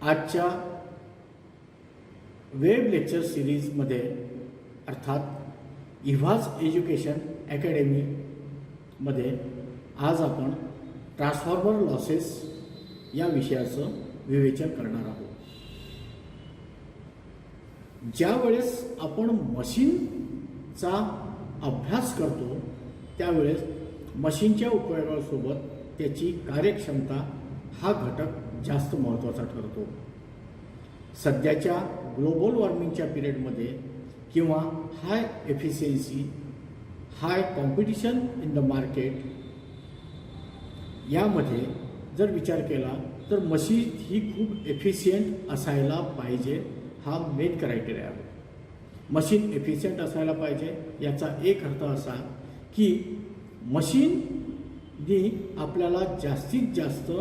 आजच्या web lecture सिरीजमध्ये अर्थात इव्हाज एज्युकेशन अकॅडमीमध्ये आज आपण ट्रान्सफॉर्मर लॉसेस या विषयाचं विवेचन करणार आहोत. ज्या वेळेस आपण मशीनचा अभ्यास करतो त्यावेळेस मशीनच्या उपयोगासोबत त्याची कार्यक्षमता हा घटक जास्त महत्त्वाचा ठरतो. सध्याच्या ग्लोबल वॉर्मिंगच्या पिरियडमध्ये किंवा high efficiency, high competition in the market यामध्ये जर विचार केला तर मशीन ही खूप एफिशियंट असायला पाहिजे, हा मेन क्रायटेरिया आहे. मशीन एफिशियंट असायला पाहिजे याचा एक अर्थ असा की मशीननी आपल्याला जास्तीत जास्त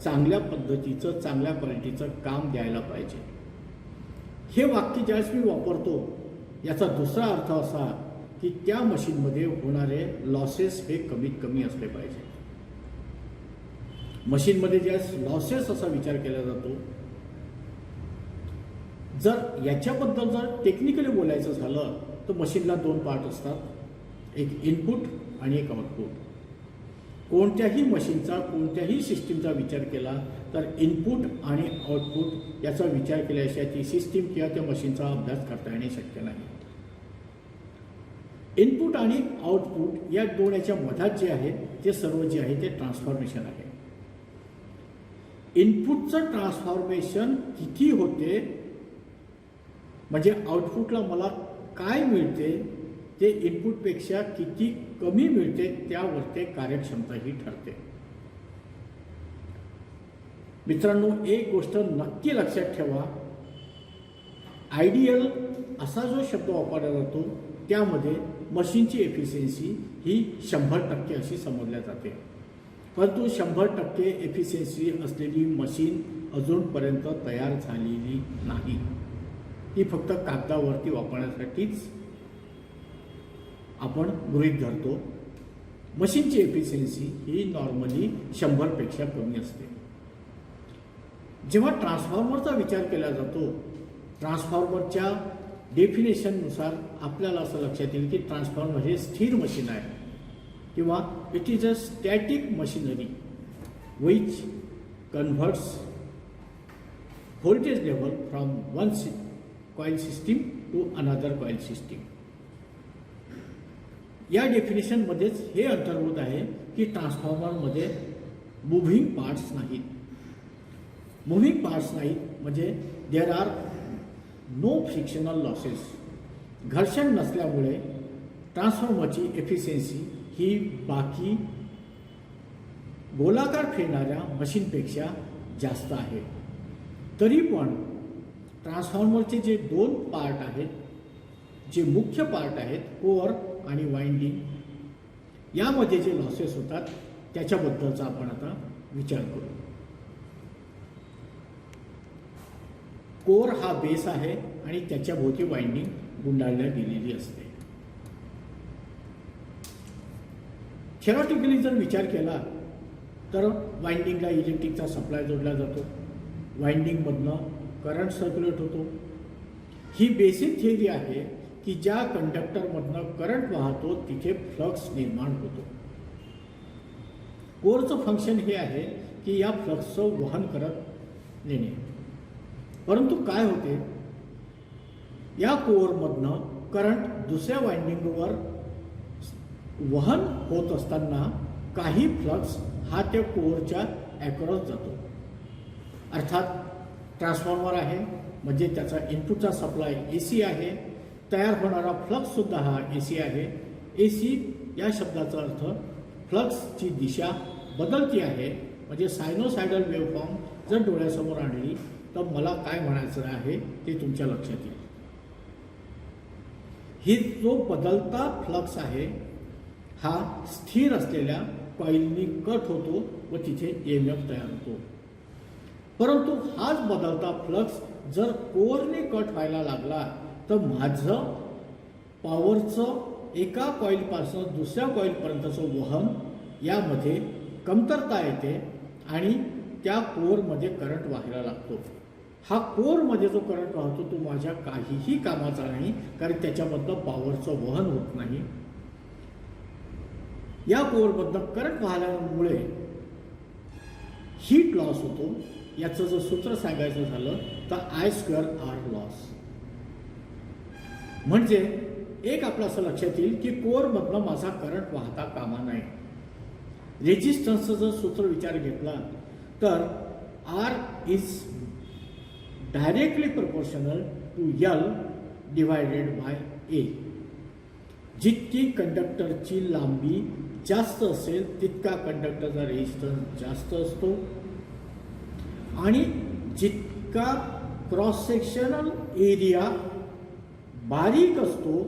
चांगल्या पद्धतीचं, चांगल्या क्वालिटीचं काम द्यायला पाहिजे. हे वाक्य ज्यावेळेस मी वापरतो याचा दुसरा अर्थ असा की त्या मशीनमध्ये होणारे लॉसेस हे कमीत कमी असले पाहिजे. मशीनमध्ये ज्यावेळेस लॉसेस असा विचार केला जातो, जर याच्याबद्दल जर टेक्निकली बोलायचं झालं तर मशीनला दोन पार्ट असतात, एक इनपुट आणि एक आउटपुट. कोणत्याही मशीनचा, कोणत्याही सिस्टीमचा विचार केला तर इनपुट आणि आउटपुट याचा विचार केल्याशिवाय ती सिस्टीम किंवा त्या मशीनचा अभ्यास करता येणे शक्य नाही. इनपुट आणि आउटपुट या दोन याच्या मधात जे आहे ते सर्व जे आहे ते ट्रान्सफॉर्मेशन आहे. इनपुटचं ट्रान्सफॉर्मेशन किती होते म्हणजे आउटपुटला मला काय मिळते ते इनपुटपेक्षा किती कमी मिळते त्यावर ते कार्यक्षमता ही ठरते. मित्रांनो, एक गोष्ट नक्की लक्षात ठेवा, आयडियल असा जो शब्द वापरला जातो त्यामध्ये मशीनची एफिशियन्सी ही 100% अशी समजल्या जाते. परंतु 100% एफिशियन्सी असलेली मशीन अजूनपर्यंत तयार झालेली नाही. ती फक्त कागदावरती वापरण्यासाठीच आपण गृहीत धरतो. मशीनची एफिशियन्सी ही नॉर्मली 100पेक्षा कमी असते. जेव्हा ट्रान्सफॉर्मरचा विचार केला जातो, ट्रान्सफॉर्मरच्या डेफिनेशननुसार आपल्याला असं लक्षात येईल की ट्रान्सफॉर्मर हे स्थिर मशीन आहे किंवा it is a static machinery which converts voltage level from one coil system to another coil system. या डेफिनेशनमध्येच हे अंतर्भूत आहे की ट्रान्सफॉर्मरमध्ये मुव्हिंग पार्ट्स नाहीत. मुव्हिंग पार्ट्स नाहीत म्हणजे there are no frictional losses. घर्षण नसल्यामुळे ट्रान्सफॉर्मरची एफिशियन्सी ही बाकी गोलाकार फिरणाऱ्या मशीनपेक्षा जास्त आहे. तरी पण ट्रान्सफॉर्मरचे जे दोन पार्ट आहेत, जे मुख्य पार्ट आहेत कोअर आणि वाइंडिंग, यामध्ये जे लॉसेस होतात त्याच्याबद्दलचा आपण आता विचार करू. कोअर हा बेस आहे आणि त्याच्याभोवती वाइंडिंग गुंडाळल्या गेलेली असते. थेरॉटिकली जर विचार केला तर वाइंडिंगला इलेक्ट्रिकचा सप्लाय जोडला जातो, वाइंडिंगमधनं करंट सर्क्युलेट होतो. ही बेसिक थिअरी आहे की ज्या कंडक्टरमधनं करंट वाहतो तिथे फ्लक्स निर्माण होतो. कोअरचं फंक्शन हे आहे की या फ्लक्सचं वहन करत नेणे. परंतु काय होते, या कोअरमधनं करंट दुसऱ्या वाइंडिंगवर वहन होत असताना काही फ्लक्स हा त्या कोअरच्या ॲक्रॉस जातो. अर्थात ट्रान्सफॉर्मर आहे म्हणजे त्याचा इनपुटचा सप्लाय AC आहे, तयार होणारा फ्लक्ससुद्धा हा AC आहे. AC या शब्दाचा अर्थ फ्लक्सची दिशा बदलती आहे. म्हणजे सायनोसायडल वेव्हफॉर्म जर डोळ्यासमोर आणली तर मला काय म्हणायचं आहे ते तुमच्या लक्षात येईल. ही जो बदलता फ्लक्स आहे हा स्थिर असलेल्या कॉइलनी कट होतो व तिथे EMF तयार होतो. परंतु हाच बदलता फ्लक्स जर कोअरने कट व्हायला लागला तर माझं पॉवरचं एका कॉइलपासून दुसऱ्या कॉइलपर्यंतचं वहन यामध्ये कमतरता येते आणि त्या कोअरमध्ये करंट व्हायला लागतो. हा कोअरमध्ये जो करंट वाहतो तो माझ्या काहीही कामाचा नाही, कारण त्याच्यामधलं पॉवरचं वहन होत नाही. या कोअरमधनं करंट वाहल्यामुळे हीट लॉस होतो. याचं जर सूत्र सांगायचं झालं तर I²R लॉस. म्हणजे एक आपलं असं लक्षात येईल की कोअरमधनं माझा करंट वाहता कामा नये. रेजिस्टन्सचं जर सूत्र विचार घेतला तर R is directly proportional to L divided by A. जितकी कंडक्टरची लांबी जास्त असेल तितका कंडक्टरचा रेजिस्टन्स जास्त असतो आणि जितका क्रॉस सेक्शनल एरिया बारीक असतो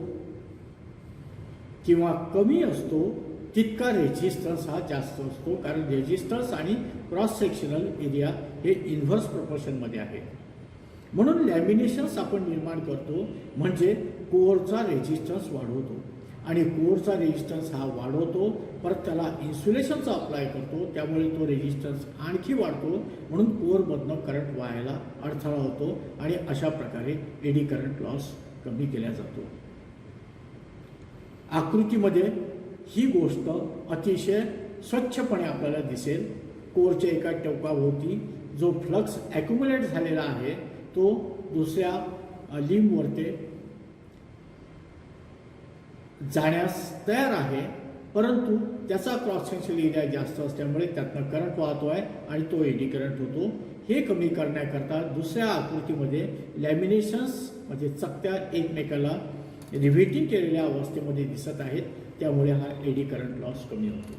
किंवा कमी असतो तितका रेजिस्टन्स हा जास्त असतो, कारण रेजिस्टन्स आणि क्रॉस सेक्शनल एरिया हे इन्व्हर्स प्रोपोर्शनमध्ये आहे. म्हणून लॅमिनेशन्स आपण निर्माण करतो म्हणजे कोअरचा रेजिस्टन्स वाढवतो आणि कोअरचा रेजिस्टन्स हा वाढवतो, परत त्याला इन्सुलेशनचा अप्लाय करतो, त्यामुळे तो रेजिस्टन्स आणखी वाढतो. म्हणून कोअरमधनं करंट वाहायला अडथळा होतो आणि अशा प्रकारे एडी करंट लॉस कमी केला जातो. आकृतीमध्ये ही गोष्ट अतिशय स्वच्छपणे आपल्याला दिसेल. कोअरच्या एका टोकाभोवती जो फ्लक्स ॲक्युमुलेट झालेला आहे तो दुसऱ्या लिंबवरती जाण्यास तयार आहे, परंतु त्याचा क्रॉस सेक्शनल एरिया जास्त असल्यामुळे त्यातनं करंट वाहतो आहे आणि तो एडी करंट होतो. हे कमी करण्याकरता दुसऱ्या आकृतीमध्ये लॅमिनेशन्स म्हणजे चकत्या एकमेकाला रिव्हेटिंग केलेल्या अवस्थेमध्ये दिसत आहेत, त्यामुळे हा एडी करंट लॉस कमी होतो.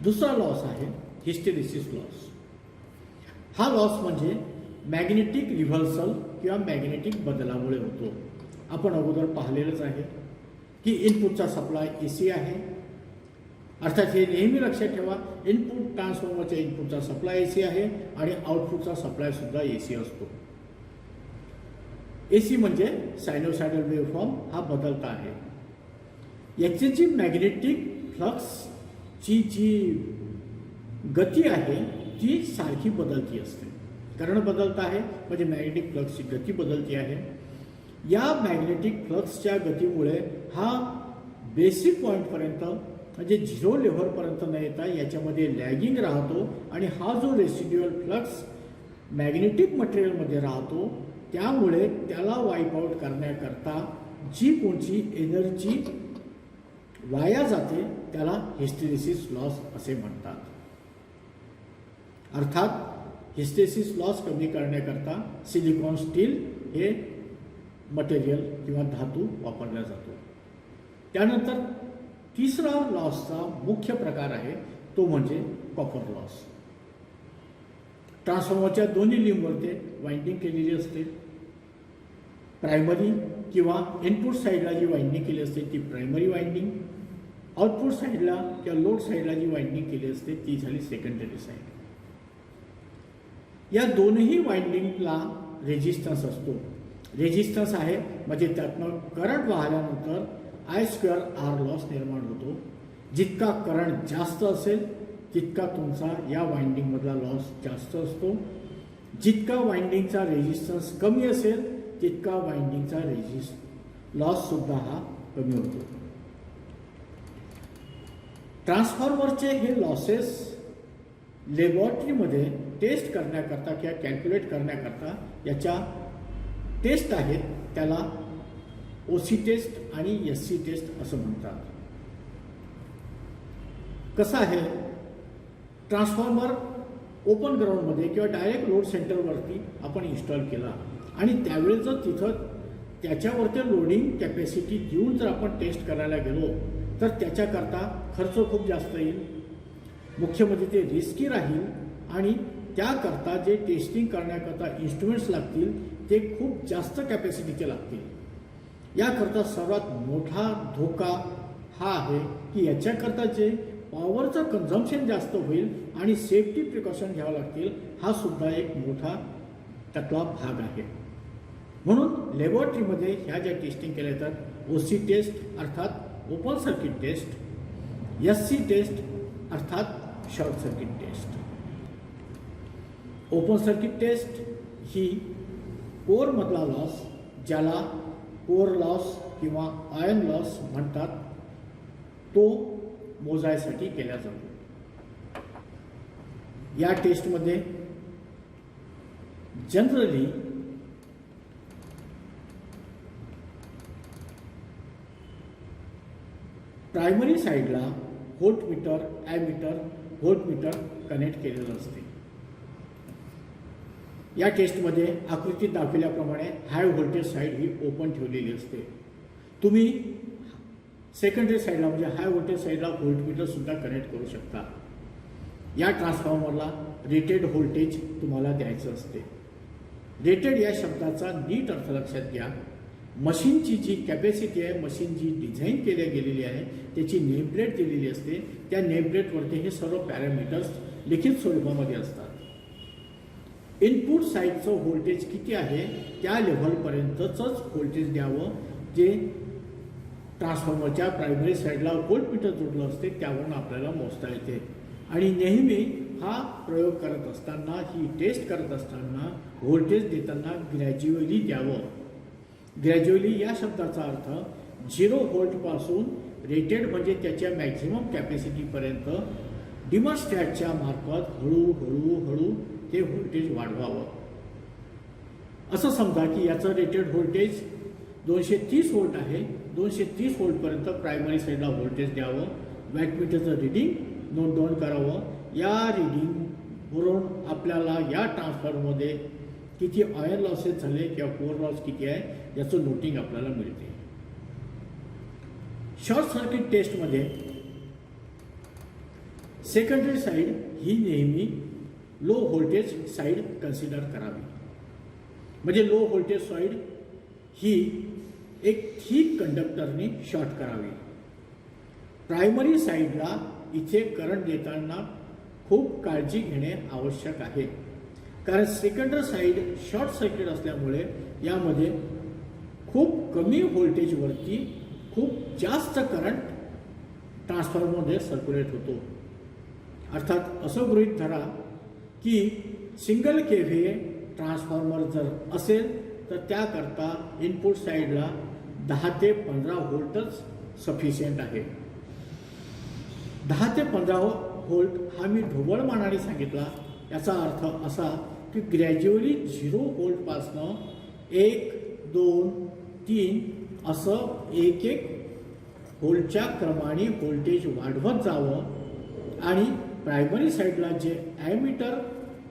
दुसरा लॉस आहे हिस्टेरिसिस लॉस. हा लॉस म्हणजे मॅग्नेटिक रिव्हर्सल किंवा मॅग्नेटिक बदलामुळे होतो. आपण अगोदर पाहिलेलंच आहे की इनपुटचा सप्लाय AC आहे. अर्थात हे नेहमी लक्षात ठेवा, इनपुट ट्रान्सफॉर्मरच्या इनपुटचा सप्लाय AC आहे आणि आउटपुटचा सप्लाय सुद्धा AC असतो. AC म्हणजे सायनोसायडल वेव्हफॉर्म हा बदलता आहे. याची जी मॅग्नेटिक फ्लक्सची जी गती आहे ती सारखी बदलती असते. कारण बदलत आहे म्हणजे मॅग्नेटिक फ्लक्सची गती बदलती आहे. या मॅग्नेटिक फ्लक्सच्या गतीमुळे हा बेसिक पॉईंटपर्यंत म्हणजे 0 लेव्हलपर्यंत न येता याच्यामध्ये लॅगिंग राहतो आणि हा जो रेसिड्युअल फ्लक्स मॅग्नेटिक मटेरियलमध्ये राहतो त्यामुळे त्याला वाईप आउट करण्याकरता जी कोणची एनर्जी वाया जाते त्याला हिस्टेरिसिस लॉस असे म्हणतात. अर्थात हिस्टेरिसिस लॉस कमी करण्याकरता सिलिकॉन स्टील हे मटेरियल किंवा धातू वापरला जातो. त्यानंतर तिसरा लॉसचा मुख्य प्रकार आहे तो म्हणजे कॉपर लॉस. ट्रान्सफॉर्मरच्या दोन्ही लिंबवरती वाइंडिंग केलेली असते. प्रायमरी किंवा इनपुट साईडला जी वाइंडिंग केली असते ती प्रायमरी वाइंडिंग, आउटपुट साईडला किंवा लोड साईडला जी वाइंडिंग केली असते ती झाली सेकंडरी साईड. या दोन्ही वाइंडिंगला रेजिस्टन्स असतो. रेजिस्टन्स आहे म्हणजे त्यातनं करंट वाहल्यानंतर I²R लॉस निर्माण होतो. जितका करंट जास्त असेल तितका तुमचा या वाइंडिंगमधला लॉस जास्त असतो. जितका वाइंडिंगचा रेजिस्टन्स कमी असेल तितका वाइंडिंगचा लॉससुद्धा हा कमी होतो. ट्रान्सफॉर्मरचे हे लॉसेस लॅबॉरेटरीमध्ये टेस्ट करण्याकरता किंवा कॅल्क्युलेट करण्याकरता याच्या टेस्ट आहेत, त्याला OC टेस्ट आणि SC टेस्ट असं म्हणतात. कसं आहे, ट्रान्सफॉर्मर ओपन ग्राउंडमध्ये किंवा डायरेक्ट लोड सेंटरवरती आपण इन्स्टॉल केला आणि त्यावेळेस जर तिथं त्याच्यावरती लोडिंग कॅपॅसिटी देऊन जर आपण टेस्ट करायला गेलो तर त्याच्याकरता खर्च खूप जास्त येईल. मुख्य म्हणजे ते रिस्की राहील आणि त्याकरता जे टेस्टिंग करण्याकरता इन्स्ट्रुमेंट्स लागतील ते खूप जास्त कॅपॅसिटीचे लागतील. याकरता सर्वात मोठा धोका हा आहे की याच्याकरता जे पॉवरचं कन्झम्पशन जास्त होईल आणि सेफ्टी प्रिकॉशन घ्यावं लागतील, हा सुद्धा एक मोठा त्यातला भाग आहे. म्हणून लॅबॉरेटरीमध्ये ह्या ज्या टेस्टिंग केल्या जातात OC टेस्ट अर्थात open circuit test, SC test अर्थात short circuit test. Open circuit test ही कोअरमधला लॉस, ज्याला कोअर लॉस किंवा आयर्न लॉस म्हणतात, तो मोजायसाठी केला जातो. या टेस्टमध्ये जनरली प्रायमरी साईडला व्होल्टमीटर, ॲमीटर, व्होल्टमीटर कनेक्ट केलेलं असते. या टेस्टमध्ये आकृतीत दाखवल्याप्रमाणे हाय व्होल्टेज साईड ही ओपन ठेवलेली असते. तुम्ही सेकंडरी साईडला म्हणजे हाय व्होल्टेज साईडला व्होल्टमीटर सुद्धा कनेक्ट करू शकता. या ट्रान्सफॉर्मरला रेटेड व्होल्टेज तुम्हाला द्यायचं असते. रेटेड या शब्दाचा नीट अर्थ लक्षात घ्या. मशीनची जी कॅपॅसिटी आहे, मशीन जी डिझाईन केल्या गेलेली आहे, त्याची नेमप्लेट दिलेली असते. त्या नेमप्लेटवरती हे सर्व पॅरामीटर्स लिखित स्वरूपामध्ये असतात. इनपुट साईडचं व्होल्टेज किती आहे त्या लेव्हलपर्यंतच व्होल्टेज द्यावं, जे ट्रान्सफॉर्मरच्या प्रायमरी साईडला व्होल्टमीटर जोडलं असते त्यावरून आपल्याला मोजता येते. आणि नेहमी हा प्रयोग करत असताना, ही टेस्ट करत असताना व्होल्टेज देताना ग्रॅज्युअली द्यावं. ग्रॅज्युअली या शब्दाचा अर्थ 0 व्होल्टपासून रेटेड म्हणजे त्याच्या मॅक्झिमम कॅपॅसिटीपर्यंत डिमॉन्स्ट्रॅटच्या मार्फत हळूहळू ते व्होल्टेज वाढवावं. असं समजा की याचं रेटेड व्होल्टेज 230 व्होल्ट आहे. 230 व्होल्टपर्यंत प्रायमरी साईडला व्होल्टेज द्यावं. वॅटमीटरचं रिडिंग नोट डाऊन करावं. या रिडिंगवरून आपल्याला या ट्रान्सफॉर्मरमध्ये किती आयर्न लॉसेस झाले किंवा कोअर लॉस किती आहे याचं नोटिंग आपल्याला मिळते. शॉर्ट सर्किट टेस्टमध्ये सेकंडरी साईड ही नेहमी लो व्होल्टेज साईड कन्सिडर करावी. म्हणजे लो व्होल्टेज साईड ही एक थिक कंडक्टरने शॉर्ट करावी. प्रायमरी साईडला इथे करंट देताना खूप काळजी घेणे आवश्यक आहे, कारण सेकंडरी साईड शॉर्ट सर्किट असल्यामुळे यामध्ये खूप कमी व्होल्टेजवरती खूप जास्त करंट ट्रान्सफॉर्मरमध्ये सर्क्युलेट होतो. अर्थात असं गृहीत धरा की सिंगल केव्हीए ट्रान्सफॉर्मर जर असेल तर त्याकरता इनपुट साईडला 10 ते 15 व्होल्टच सफिशियंट आहे. 10 ते 15 व्होल्ट हा मी ढोबळमानाने सांगितला. याचा अर्थ असा की ग्रॅज्युअली 0 व्होल्टपासनं 1, 2, 3 असं एक व्होल्टच्या क्रमाने व्होल्टेज वाढवत जावं. आणि प्रायमरी साईडला जे ॲमीटर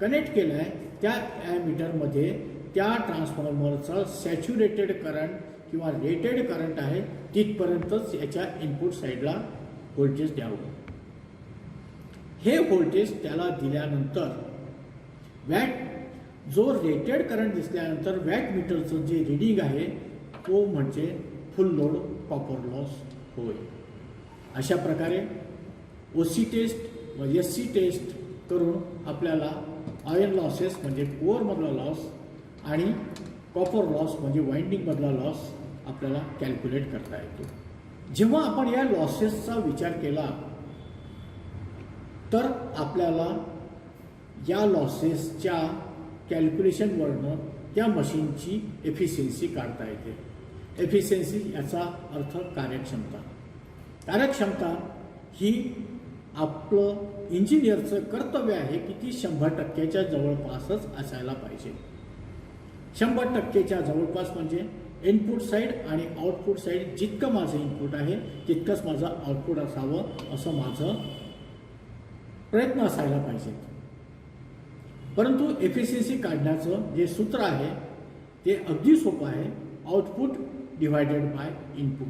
कनेक्ट केलं आहे त्या ॲमीटरमध्ये त्या ट्रान्सफॉर्मरचं सॅच्युरेटेड करंट किंवा रेटेड करंट आहे तिथपर्यंतच याच्या इनपुट साईडला व्होल्टेज द्यावं. हे व्होल्टेज त्याला दिल्यानंतर जो रेटेड करंट दिसल्यानंतर वॅट मीटरचं जे रिडिंग आहे तो म्हणजे फुल लोड कॉपर लॉस होय. अशा प्रकारे OC टेस्ट व SC टेस्ट करून आपल्याला आयर्न लॉसेस म्हणजे कोअरमधला लॉस आणि कॉपर लॉस म्हणजे वाइंडिंगमधला लॉस आपल्याला कॅल्क्युलेट करता येतो. जेव्हा आपण या लॉसेसचा विचार केला तर आपल्याला या लॉसेसच्या कॅल्क्युलेशनवरनं त्या मशीनची एफिशियन्सी काढता येते. एफिशियन्सी याचा अर्थ कार्यक्षमता. कार्यक्षमता ही आपलं इंजिनियरचं कर्तव्य आहे की ती 100% जवळपासच असायला पाहिजे. 100% जवळपास म्हणजे इनपुट साईड आणि आउटपुट साईड जितकं माझं इनपुट आहे तितकंच माझं आउटपुट असावं असं माझं प्रयत्न असायला पाहिजे. परंतु एफिशियन्सी काढण्याचं जे सूत्र आहे ते अगदी सोपं आहे. Output divided by input.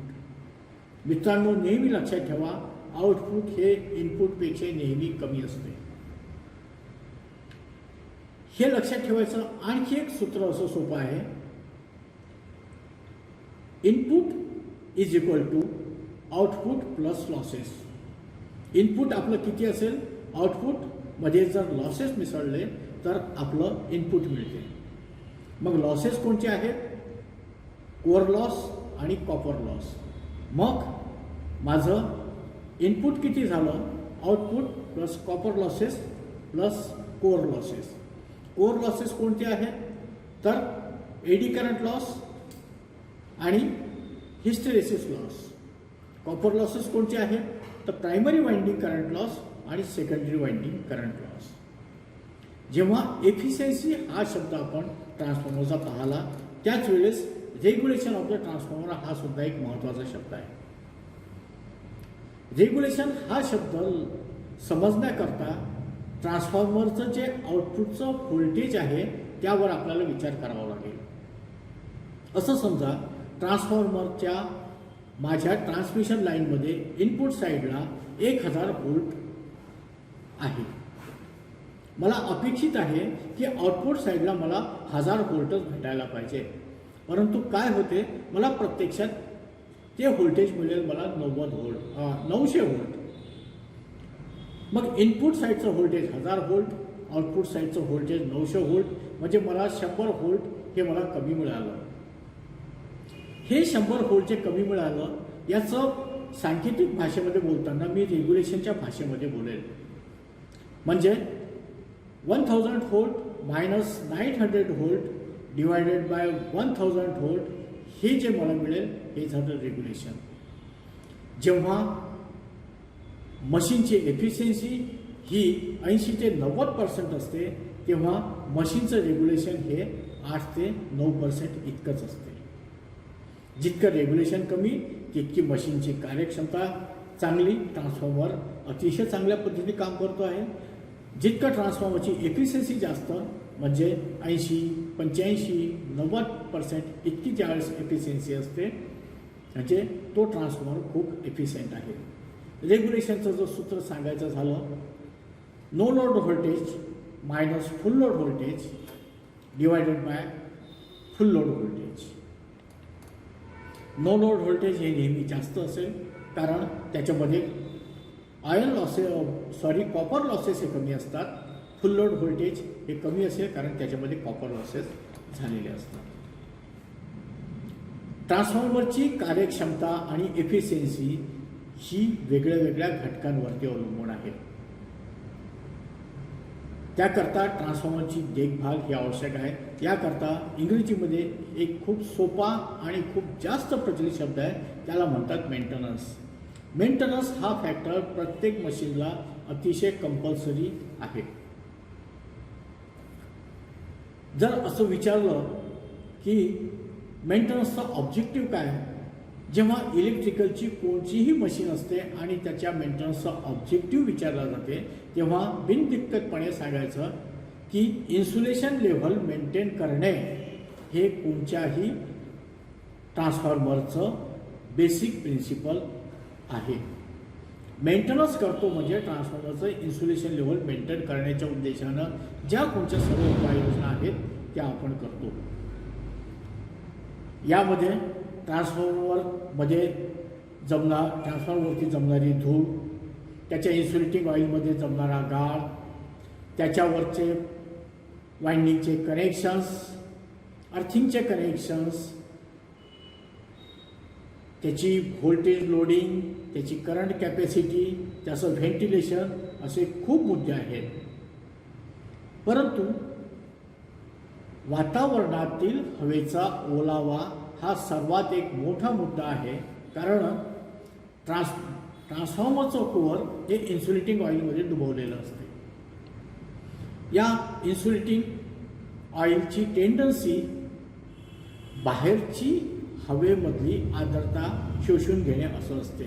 मित्रांनो, नेहमी लक्षात ठेवा आउटपुट हे इनपुटपेक्षा नेहमी कमी असते. हे लक्षात ठेवायचं आणखी एक सूत्र असं सोपं आहे. Input is equal to output plus losses. Input आपलं किती असेल, आउटपुटमध्ये जर लॉसेस मिसळले तर आपलं इनपुट मिळते. मग लॉसेस कोणते आहेत, कोअर लॉस आणि कॉपर लॉस. मग माझं इनपुट किती झालं, output plus copper losses plus core losses. Core losses कोणते आहेत तर एडी करंट लॉस आणि हिस्टेरेसिस लॉस. कॉपर लॉसेस कोणते आहेत तर प्रायमरी वाइंडिंग करंट लॉस आणि सेकंडरी वाइंडिंग करंट लॉस. जेव्हा एफिशियन्सी हा शब्द आपण ट्रान्सफॉर्मरचा पाहिला त्याच वेळेस रेग्युलेशन ऑफ द ट्रान्सफॉर्मर हा सुद्धा एक महत्त्वाचा शब्द आहे. रेग्युलेशन हा शब्द समजण्याकरता ट्रान्सफॉर्मरचं जे आउटपुटचं व्होल्टेज आहे त्यावर आपल्याला विचार करावा लागेल. असं समजा ट्रान्सफॉर्मरच्या माझ्या ट्रान्समिशन लाईनमध्ये इनपुट साईडला 1000 व्होल्ट आहे. मला अपेक्षित आहे की आउटपुट साईडला मला 1000 व्होल्टच भेटायला पाहिजे. परंतु काय होते मला प्रत्यक्षात ते व्होल्टेज मिळेल मला 900 व्होल्ट. मग इनपुट साईडचं व्होल्टेज 1000 व्होल्ट, आउटपुट साईडचं व्होल्टेज 900 व्होल्ट म्हणजे मला 100 व्होल्ट हे मला कमी मिळालं. हे 100 व्होल्ट जे कमी मिळालं याचं सांकेतिक भाषेमध्ये बोलताना मी रेग्युलेशनच्या भाषेमध्ये बोलेल. म्हणजे 1000 volt minus 900 volt divided by 1000 volt हे जे मला मिळेल हे झालं रेग्युलेशन. जेव्हा मशीनची एफिशियन्सी ही 80 ते 90% असते तेव्हा मशीनचं रेग्युलेशन हे 8 ते 9% इतकंच असते. जितकं रेग्युलेशन कमी तितकी मशीनची कार्यक्षमता चांगली, ट्रान्सफॉर्मर अतिशय चांगल्या पद्धतीने काम करतो आहे. जितकं ट्रान्सफॉर्मरची एफिशियन्सी जास्त म्हणजे 80, 85, 90% इतकी ज्यावेळेस एफिशियन्सी असते म्हणजे तो ट्रान्सफॉर्मर खूप एफिशियंट आहे. रेग्युलेशनचं जर सूत्र सांगायचं झालं no load voltage minus full load voltage divided by full load voltage. No load voltage हे नेहमी जास्त असेल कारण त्याच्यामध्ये कॉपर लॉसेस हे कमी असतात. फुल लोड व्होल्टेज हे कमी असेल कारण त्याच्यामध्ये कॉपर लॉसेस झालेले असतात. ट्रान्सफॉर्मरची कार्यक्षमता आणि एफिशियन्सी ही वेगळ्या वेगळ्या घटकांवरती अवलंबून आहे. त्याकरता ट्रान्सफॉर्मरची देखभाल ही आवश्यक आहे. याकरता इंग्रजीमध्ये एक खूप सोपा आणि खूप जास्त प्रचलित शब्द आहे त्याला म्हणतात मेंटेनन्स. मेंटेनन्स हा फॅक्टर प्रत्येक मशीनला अतिशय कंपल्सरी आहे. जर असं विचारलं की मेंटेनन्सचा ऑब्जेक्टिव्ह काय जेव्हा इलेक्ट्रिकलची कोणतीही मशीन असते आणि त्याच्या मेंटेनन्सचा ऑब्जेक्टिव्ह विचारला जाते तेव्हा बिनदिक्कतपणे सांगायचं की इन्सुलेशन लेव्हल मेंटेन करणे हे कोणत्याही ट्रान्सफॉर्मरचं बेसिक प्रिन्सिपल आहे. मेंटेनन्स करतो म्हणजे ट्रान्सफॉर्मरचं इन्सुलेशन लेव्हल मेंटेन करण्याच्या उद्देशानं ज्या कोणत्या सर्व उपाययोजना आहेत त्या आपण करतो. यामध्ये ट्रान्सफॉर्मरवरती जमणारी धूळ, त्याच्या इन्सुलेटिंग ऑइलमध्ये जमणारा गाळ, त्याच्यावरचे वाइंडिंगचे कनेक्शन्स, अर्थिंगचे कनेक्शन्स, त्याची व्होल्टेज लोडिंग, त्याची करंट कॅपॅसिटी, त्याचं व्हेंटिलेशन असे खूप मुद्दे आहेत. परंतु वातावरणातील हवेचा ओलावा हा सर्वात एक मोठा मुद्दा आहे कारण ट्रान्सफॉर्मरचं कोअर हे इन्सुलेटिंग ऑइलमध्ये डुबवलेलं असते. या इन्सुलेटिंग ऑइलची टेंडन्सी बाहेरची हवेमधली आर्द्रता शोषून घेणे असं असते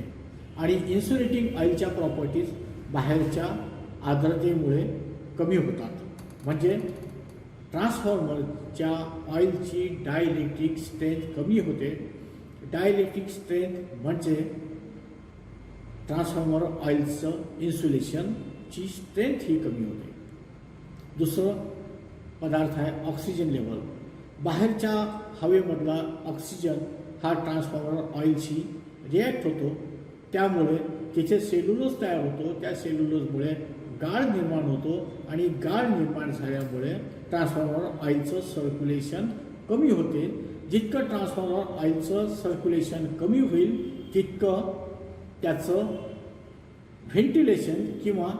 आणि इन्सुलेटिंग ऑइलच्या प्रॉपर्टीज बाहेरच्या आर्द्रतेमुळे कमी होतात. म्हणजे ट्रान्सफॉर्मरच्या ऑइलची डायइलेक्ट्रिक स्ट्रेंथ कमी होते. डायइलेक्ट्रिक स्ट्रेंथ म्हणजे ट्रान्सफॉर्मर ऑइलचं इन्सुलेशनची स्ट्रेंथ ही कमी होते. दुसरं पदार्थ आहे ऑक्सिजन लेवल. बाहेरच्या हवेमधला ऑक्सिजन हा ट्रान्सफॉर्मर ऑइलशी रिॲक्ट होतो त्यामुळे तिथे सेल्युलोज तयार होतो. त्या सेल्युलोजमुळे गाळ निर्माण होतो आणि गाळ निर्माण झाल्यामुळे ट्रान्सफॉर्मर ऑइलचं सर्क्युलेशन कमी होते. जितकं ट्रान्सफॉर्मर ऑइलचं सर्क्युलेशन कमी होईल तितकं त्याचं व्हेंटिलेशन किंवा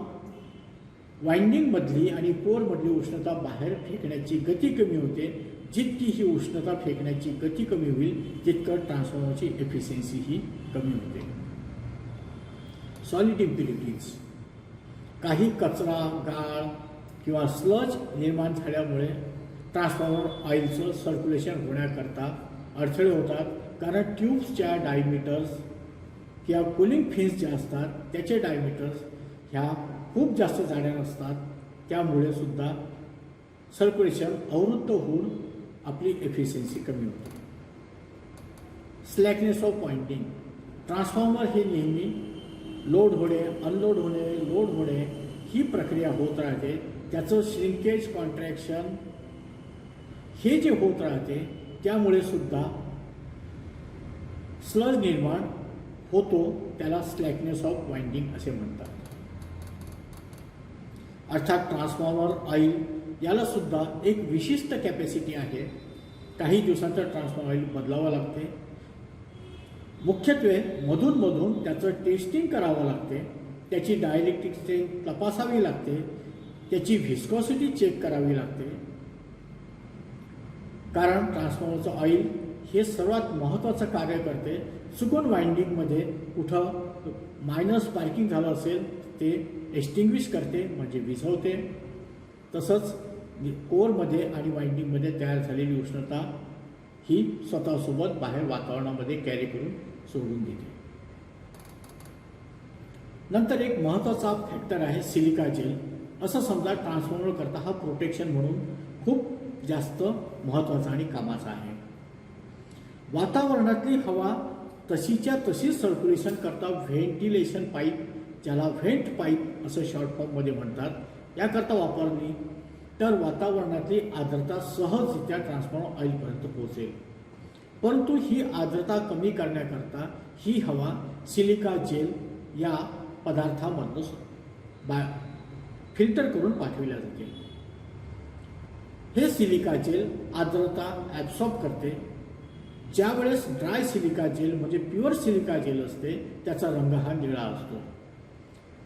वाइंडिंगमधली आणि कोअरमधली उष्णता बाहेर फेकण्याची गती कमी होते. जितकी ही उष्णता फेकण्याची गती कमी होईल तितकं ट्रान्सफॉर्मरची एफिशियन्सी ही कमी होते. सॉलिड इम्प्युरिटीज, काही कचरा, गाळ किंवा स्लज निर्माण झाल्यामुळे ट्रान्सफॉर्मर ऑइलचं सर्क्युलेशन होण्याकरता अडथळे होतात. कारण ट्यूब्सच्या डायमीटर्स किंवा कुलिंग फिन्स ज्या असतात त्याचे डायमीटर्स ह्या खूप जास्त जाड्या नसतात. त्यामुळे सुद्धा सर्क्युलेशन अवरुद्ध होऊन आपली एफिशियन्सी कमी होते. स्लॅकनेस ऑफ पॉइंटिंग, ट्रान्सफॉर्मर हे नेहमी लोड होणे, अनलोड होणे, लोड होणे ही प्रक्रिया होत राहते. त्याचं श्रिंकेज, कॉन्ट्रॅक्शन हे जे होत राहते त्यामुळे सुद्धा स्लज निर्माण होतो. त्याला स्लॅकनेस ऑफ वाइंडिंग असे म्हणतात. अर्थात ट्रान्सफॉर्मर ऑइल याला सुद्धा एक विशिष्ट कॅपॅसिटी आहे. काही दिवसांचं ट्रान्सफॉर्मर ऑइल बदलावं लागते. मुख्यत्वे मधून त्याचं टेस्टिंग करावं लागते. त्याची डायलेक्ट्रिक स्ट्रेंथ तपासावी लागते. त्याची व्हिस्कोसिटी चेक करावी लागते. कारण ट्रान्सफॉर्मरचं ऑइल हे सर्वात महत्त्वाचं कार्य करते. चुकून वाइंडिंगमध्ये कुठं मायनस स्पार्किंग झालं असेल ते एक्स्टिंग्विश करते, म्हणजे विझवते. तसंच कोअरमध्ये आणि वाइंडिंगमध्ये तयार झालेली उष्णता ही स्वतःसोबत बाहेर वातावरणामध्ये कॅरी करून सोडून देते. नंतर एक महत्त्वाचा फॅक्टर आहे सिलिका जेल. असं समजा ट्रान्सफॉर्मर करता हा प्रोटेक्शन म्हणून खूप जास्त महत्त्वाचा आणि कामाचा आहे. वातावरणातली हवा तशीच्या तशीच सर्क्युलेशन करता व्हेंटिलेशन पाईप, ज्याला व्हेंट पाईप असं शॉर्ट फॉर्ममध्ये म्हणतात, याकरता वापरली तर वातावरणातली आर्द्रता सहजरित्या ट्रान्सफॉर्मर ऑइलपर्यंत पोहोचेल. परंतु ही आर्द्रता कमी करण्याकरता ही हवा सिलिका जेल या पदार्थामधून फिल्टर करून पाठविल्या जाते. हे सिलिका जेल आर्द्रता ॲब्सॉर्ब करते. ज्यावेळेस ड्राय सिलिका जेल म्हणजे प्युअर सिलिका जेल असते त्याचा रंग हा निळा असतो.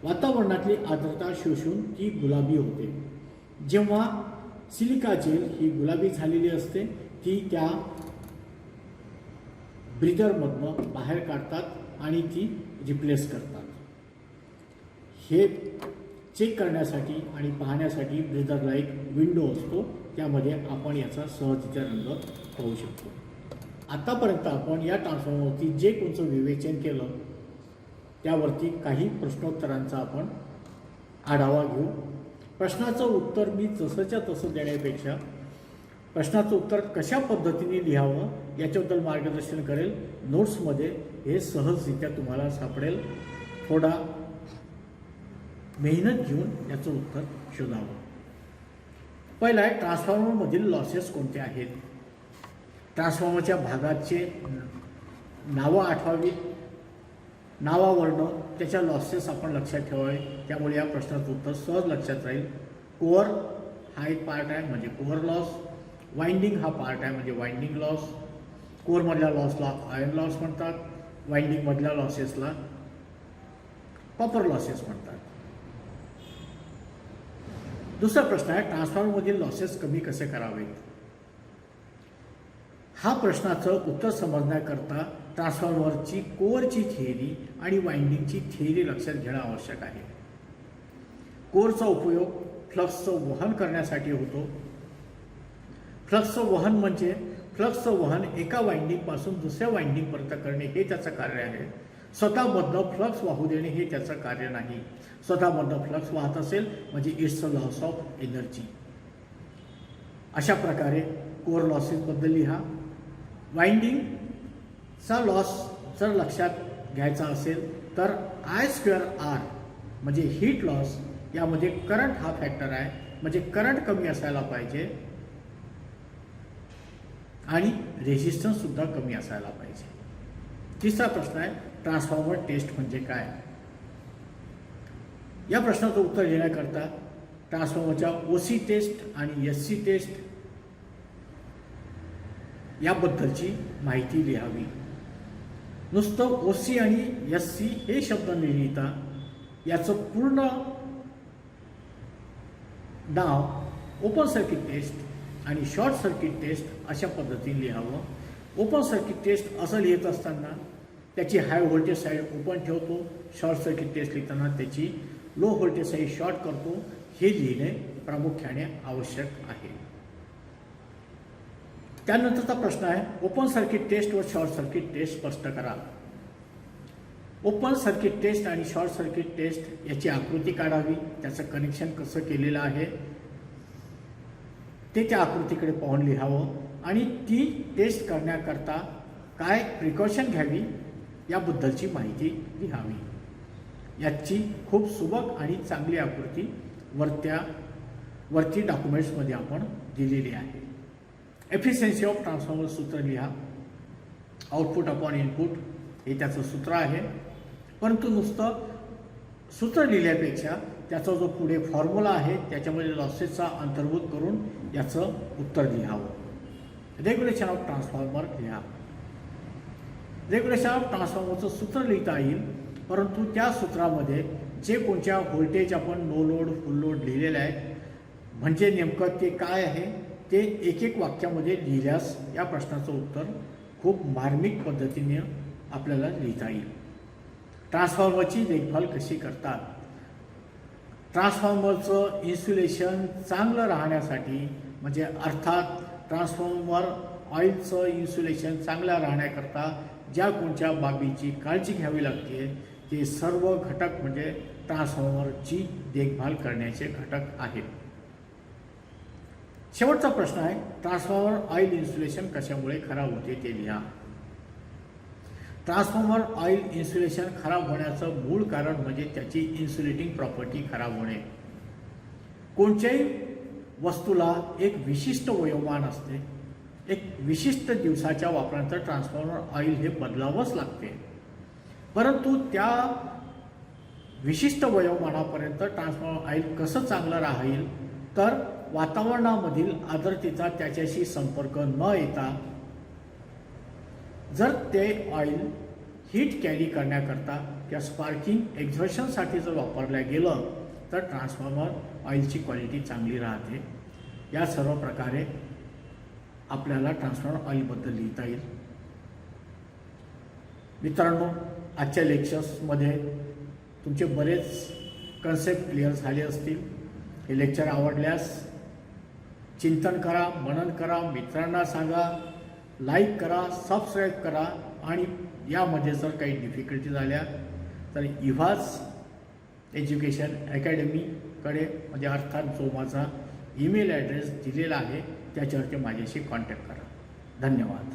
वातावरणातली आर्द्रता शोषून ती गुलाबी होते. जेव्हा सिलिका जेल ही गुलाबी झालेली असते ती त्या ब्रीदरमधनं बाहेर काढतात आणि ती रिप्लेस करतात. हे चेक करण्यासाठी आणि पाहण्यासाठी ब्रीदरला एक विंडो असतो, त्यामध्ये आपण याचा सहजरित्या रंग पाहू शकतो. आतापर्यंत आपण या ट्रान्सफॉर्मरवरती जे कोणतं विवेचन केलं त्यावरती काही प्रश्नोत्तरांचा आपण आढावा घेऊ. प्रश्नाचं उत्तर मी जसंच्या तसं देण्यापेक्षा प्रश्नाचं उत्तर कशा पद्धतीने लिहावं याच्याबद्दल मार्गदर्शन करेल. नोट्समध्ये हे सहजरित्या तुम्हाला सापडेल. थोडा मेहनत घेऊन याचं उत्तर शोधावं. पहिला आहे ट्रान्सफॉर्मरमधील लॉसेस कोणते आहेत. ट्रान्सफॉर्मरच्या भागाचे नावं आठवावीत. नावावरनं त्याच्या लॉसेस आपण लक्षात ठेवावे. त्यामुळे या प्रश्नाचं उत्तर सहज लक्षात राहील. कोअर हा एक पार्ट आहे म्हणजे कोअर लॉस. वाइंडिंग हा पार्ट आहे म्हणजे वाइंडिंग लॉस. कोअरमधल्या लॉसला आयर्न लॉस म्हणतात. वाइंडिंगमधल्या लॉसेसला कॉपर लॉसेस म्हणतात. दुसरा प्रश्न आहे ट्रान्सफॉर्मरमधील लॉसेस कमी कसे करावेत. हा प्रश्नाचं उत्तर समजण्याकरता ट्रान्सफॉर्मरची कोअरची थिअरी आणि वाइंडिंगची थिअरी लक्षात घेणं आवश्यक आहे. कोअरचा उपयोग फ्लक्सचं वहन करण्यासाठी होतो. फ्लक्सचं वहन म्हणजे फ्लक्सचं वहन एका वाइंडिंगपासून दुसऱ्या वाइंडिंगपर्यंत करणे हे त्याचं कार्य आहे. स्वतःमधनं फ्लक्स वाहू देणे हे त्याचं कार्य नाही. स्वतःमधनं फ्लक्स वाहत असेल म्हणजे it's a loss of energy. अशा प्रकारे कोअर लॉसेसबद्दल लिहा. वाइंडिंगचा लॉस जर लक्षात घ्यायचा असेल तर I² R म्हणजे हीट लॉस, यामध्ये करंट हा फॅक्टर आहे म्हणजे करंट कमी असायला पाहिजे आणि रेझिस्टन्ससुद्धा कमी असायला पाहिजे. तिसरा प्रश्न आहे ट्रान्सफॉर्मर टेस्ट म्हणजे काय. या प्रश्नाचं उत्तर देण्याकरता ट्रान्सफॉर्मरच्या OC टेस्ट आणि SC टेस्ट याबद्दलची माहिती लिहावी. नुसतं OC आणि SC हे शब्द न लिहिता याचं पूर्ण नाव ओपन सर्किट टेस्ट आणि शॉर्ट सर्किट टेस्ट अशा पद्धतीने लिहावं. ओपन सर्किट टेस्ट असं लिहित असताना त्याची हाय व्होल्टेज साईड ओपन ठेवतो. शॉर्ट सर्किट टेस्ट लिहिताना त्याची लो व्होल्टेज साईड शॉर्ट करतो. हे लिहिणे प्रामुख्याने आवश्यक आहे. त्यानंतरचा प्रश्न आहे ओपन सर्किट टेस्ट व शॉर्ट सर्किट टेस्ट स्पष्ट करा. ओपन सर्किट टेस्ट आणि शॉर्ट सर्किट टेस्ट याची आकृती काढावी. त्याचं कनेक्शन कसं केलेलं आहे ते त्या आकृतीकडे पाहून लिहावं आणि ती टेस्ट करण्याकरता काय प्रिकॉशन घ्यावी याबद्दलची माहिती लिहावी. याची खूप सुबक आणि चांगली आकृती वरती डॉक्युमेंट्समध्ये आपण दिलेली आहे. एफिशियन्सी ऑफ ट्रान्सफॉर्मर सूत्र लिहा. आउटपुट अपॉन इनपुट हे त्याचं सूत्र आहे. परंतु नुसतं सूत्र लिहिल्यापेक्षा त्याचा जो पुढे फॉर्म्युला आहे त्याच्यामध्ये लॉसेसचा अंतर्भूत करून याचं उत्तर लिहावं. रेग्युलेशन ऑफ ट्रान्सफॉर्मर लिहा. रेग्युलेशन ऑफ ट्रान्सफॉर्मरचं सूत्र लिहिता येईल, परंतु त्या सूत्रामध्ये जे कोणत्या व्होल्टेज आपण नो लोड फुल लोड लिहिलेलं आहे म्हणजे नेमकं ते काय आहे ते एक एक वाक्यामध्ये लिहिल्यास या प्रश्नाचं उत्तर खूप मार्मिक पद्धतीने आपल्याला लिहिता येईल. ट्रान्सफॉर्मरची देखभाल कशी करतात. ट्रान्सफॉर्मरचं इन्सुलेशन चांगलं राहण्यासाठी म्हणजे अर्थात ट्रान्सफॉर्मर ऑइलचं इन्सुलेशन चांगलं राहण्याकरता ज्या कोणत्या बाबीची काळजी घ्यावी लागते ते सर्व घटक म्हणजे ट्रान्सफॉर्मरची देखभाल करण्याचे घटक आहेत. शेवटचा प्रश्न आहे ट्रान्सफॉर्मर ऑइल इन्सुलेशन कशामुळे खराब होते ते लिहा. ट्रान्सफॉर्मर ऑइल इन्सुलेशन खराब होण्याचं मूळ कारण म्हणजे त्याची इन्सुलेटिंग प्रॉपर्टी खराब होणे. कोणत्याही वस्तूला एक विशिष्ट वयोमान असते. एक विशिष्ट दिवसाच्या वापरानंतर ट्रान्सफॉर्मर ऑइल हे बदलावंच लागते. परंतु त्या विशिष्ट वयोमानापर्यंत ट्रान्सफॉर्मर ऑइल कसं चांगलं राहील तर वातावरणामधील आर्द्रतेचा त्याच्याशी संपर्क न येता जर ते ऑइल हीट कॅरी करण्याकरता किंवा स्पार्किंग एक्झॉशनसाठी जर वापरलं गेलं तर ट्रान्सफॉर्मर ऑइलची क्वालिटी चांगली राहते. या सर्व प्रकारे आपल्याला ट्रान्सफॉर्मर ऑइलबद्दल लिहिता येईल. मित्रांनो, आजच्या लेक्चर्समध्ये तुमचे बरेच कन्सेप्ट क्लिअर झाले असतील. हे लेक्चर आवडल्यास चिंतन करा, मनन करा, मित्रांना सांगा, लाईक करा, सबस्क्राईब करा आणि यामध्ये जर काही डिफिकल्टी झाल्या तर इव्हाज एज्युकेशन अकॅडमीकडे म्हणजे अर्थात जो माझा ईमेल ॲड्रेस दिलेला आहे त्याच्यावरती माझ्याशी कॉन्टॅक्ट करा. धन्यवाद.